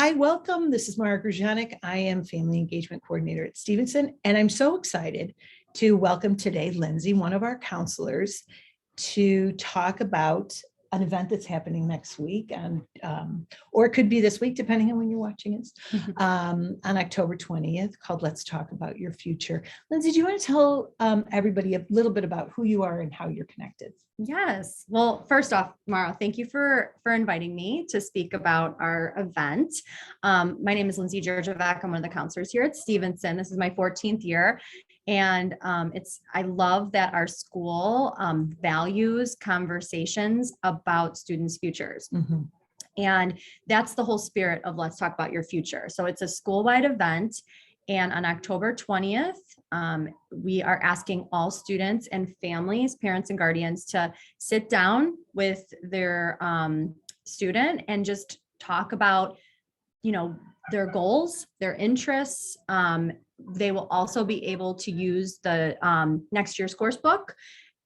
Hi, welcome. This is Mara Gruzjanik. I am Family Engagement Coordinator at Stevenson, and I'm so excited to welcome today Lindsay, one of our counselors, to talk about an event that's happening next week, and or it could be this week, depending on when you're watching it, on October 20th, called Let's Talk About Your Future. Lindsay, do you want to tell everybody a little bit about who you are and how you're connected? Yes. Well, first off, Mara, thank you for inviting me to speak about our event. My name is Lindsay Georgievec. I'm one of the counselors here at Stevenson. This is my 14th year. And I love that our school values conversations about students' futures. Mm-hmm. And that's the whole spirit of Let's Talk About Your Future. So it's a school-wide event. And on October 20th, we are asking all students and families, parents and guardians to sit down with their student and just talk about, their goals, their interests. They will also be able to use the next year's course book,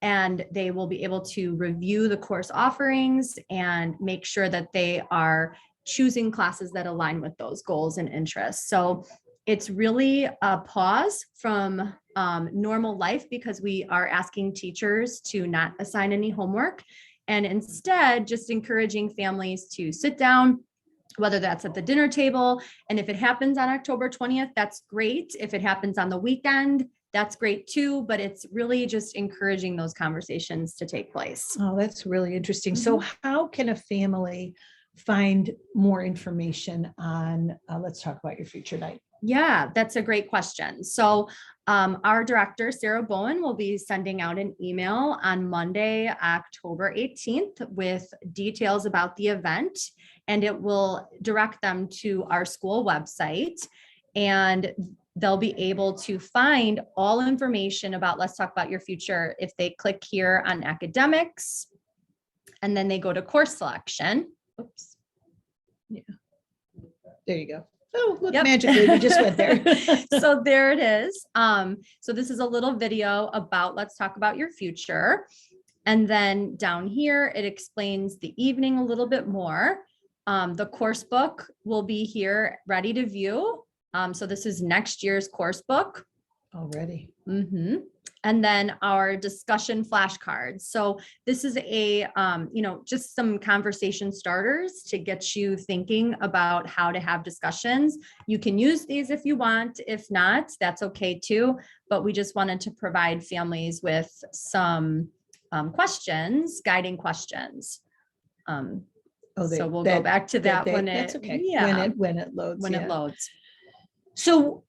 and they will be able to review the course offerings and make sure that they are choosing classes that align with those goals and interests. So it's really a pause from normal life, because we are asking teachers to not assign any homework, and instead just encouraging families to sit down, whether that's at the dinner table. And if it happens on October 20th, that's great. If it happens on the weekend, that's great too, but it's really just encouraging those conversations to take place. Oh, that's really interesting. Mm-hmm. So how can a family find more information on Let's Talk About Your Future night? Yeah, that's a great question. So our director, Sarah Bowen, will be sending out an email on Monday, October 18th with details about the event, and it will direct them to our school website, and they'll be able to find all information about Let's Talk About Your Future if they click here on academics, and then they go to course selection. Oops. Yeah. There you go. Oh, look, yep. Magically, we just went there. So there it is. So this is a little video about Let's Talk About Your Future. And then down here, it explains the evening a little bit more. The course book will be here ready to view. So this is next year's course book. Already. Mm-hmm. And then our discussion flashcards. So this is just some conversation starters to get you thinking about how to have discussions. You can use these if you want. If not, that's okay too. But we just wanted to provide families with some guiding questions. So we'll go back to that when that's okay. Yeah, when it loads. When it loads. So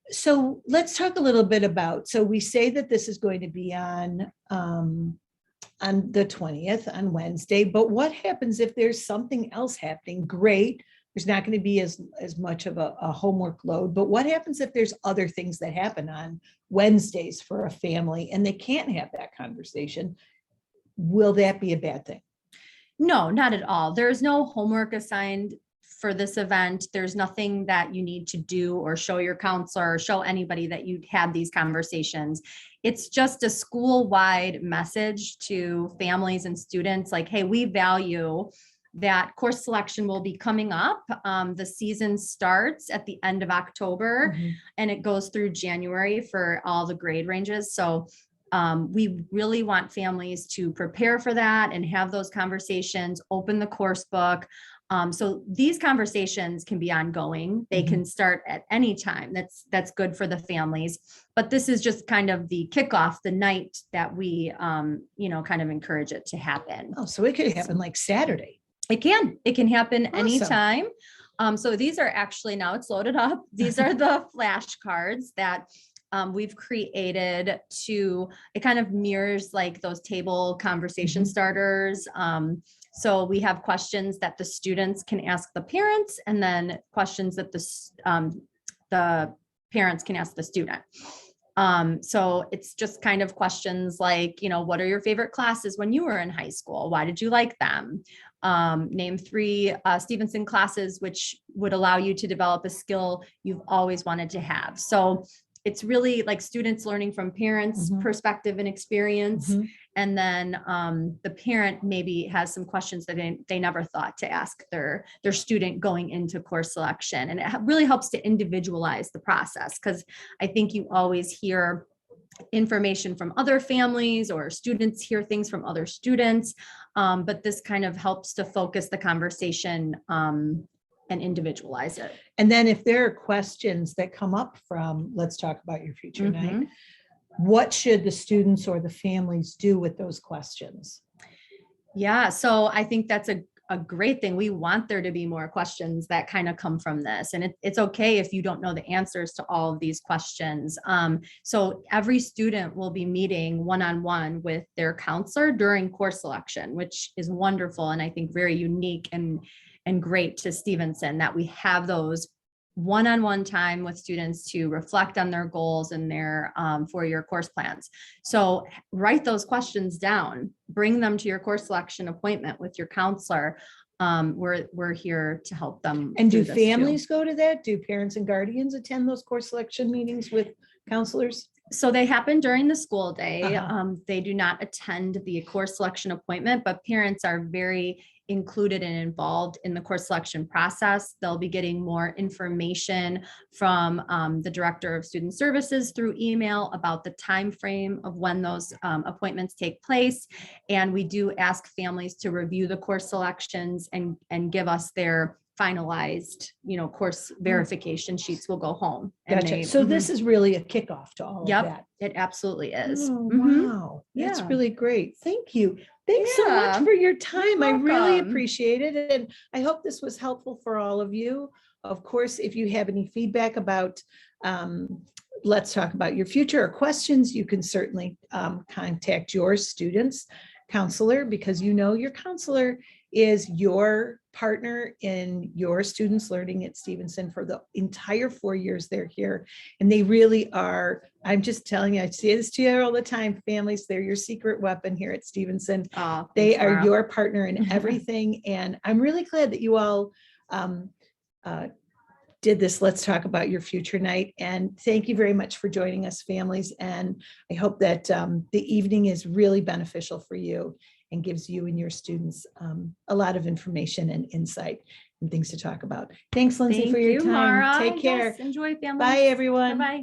let's talk a little bit about, so we say that this is going to be on the 20th, on Wednesday, but what happens if there's something else happening? Great. There's not going to be as much of a homework load, but what happens if there's other things that happen on Wednesdays for a family and they can't have that conversation? Will that be a bad thing? No, not at all. There's no homework assigned for this event. There's nothing that you need to do or show your counselor or show anybody that you had these conversations. It's just a school-wide message to families and students like, hey, we value that course selection will be coming up. The season starts at the end of October, mm-hmm. and it goes through January for all the grade ranges. So we really want families to prepare for that and have those conversations, open the course book. So these conversations can be ongoing. They can start at any time. That's good for the families. But this is just kind of the kickoff, the night that we, kind of encourage it to happen. Oh, so it could happen like Saturday. It can happen anytime. So these are actually, now it's loaded up. These are the flashcards that we've created it kind of mirrors like those table conversation starters. So we have questions that the students can ask the parents, and then questions that the parents can ask the student. So it's just kind of questions like, what are your favorite classes when you were in high school? Why did you like them? Name 3 Stevenson classes which would allow you to develop a skill you've always wanted to have. So it's really like students learning from parents' Mhm. perspective and experience. Mhm. And then the parent maybe has some questions that they never thought to ask their student going into course selection. And it really helps to individualize the process, because I think you always hear information from other families, or students hear things from other students. But this kind of helps to focus the conversation and individualize it. And then if there are questions that come up from, let's talk about your future night, Mhm. what should the students or the families do with those questions? Yeah, so I think that's a great thing. We want there to be more questions that kind of come from this. And it's okay if you don't know the answers to all of these questions. So every student will be meeting one-on-one with their counselor during course selection, which is wonderful. And I think very unique and great to Stevenson that we have those one-on-one time with students to reflect on their goals and their 4-year course plans. So write those questions down, bring them to your course selection appointment with your counselor. We're here to help them. And do through this too. families go to that? Do parents and guardians attend those course selection meetings with counselors? So they happen during the school day. Uh-huh. They do not attend the course selection appointment, but parents are very included and involved in the course selection process. They'll be getting more information from the director of student services through email about the time frame of when those appointments take place. And we do ask families to review the course selections and give us their finalized, course verification sheets. Will go home. And Gotcha. So this is really a kickoff to all of Yep, that. it absolutely is. Oh, Mhm. wow. That's Yeah. really great. Thank you. Thanks so Yeah. much for your time. I really welcome. appreciate it. And I hope this was helpful for all of you. Of course, if you have any feedback about Let's Talk About Your Future or questions, you can certainly contact your student's counselor, because your counselor is your partner in your students learning at Stevenson for the entire 4 years they're here. And they really are, I'm just telling you, I say this to you all the time, families, they're your secret weapon here at Stevenson. Oh, They thanks, are Laura. your partner in everything. And I'm really glad that you all did this Let's Talk About Your Future night. And thank you very much for joining us, families. And I hope that the evening is really beneficial for you and gives you and your students a lot of information and insight and things to talk about. Thanks, Lindsay, Thank for your you, time. Mara. Take care. Yes, enjoy, family. Bye, everyone. Bye-bye.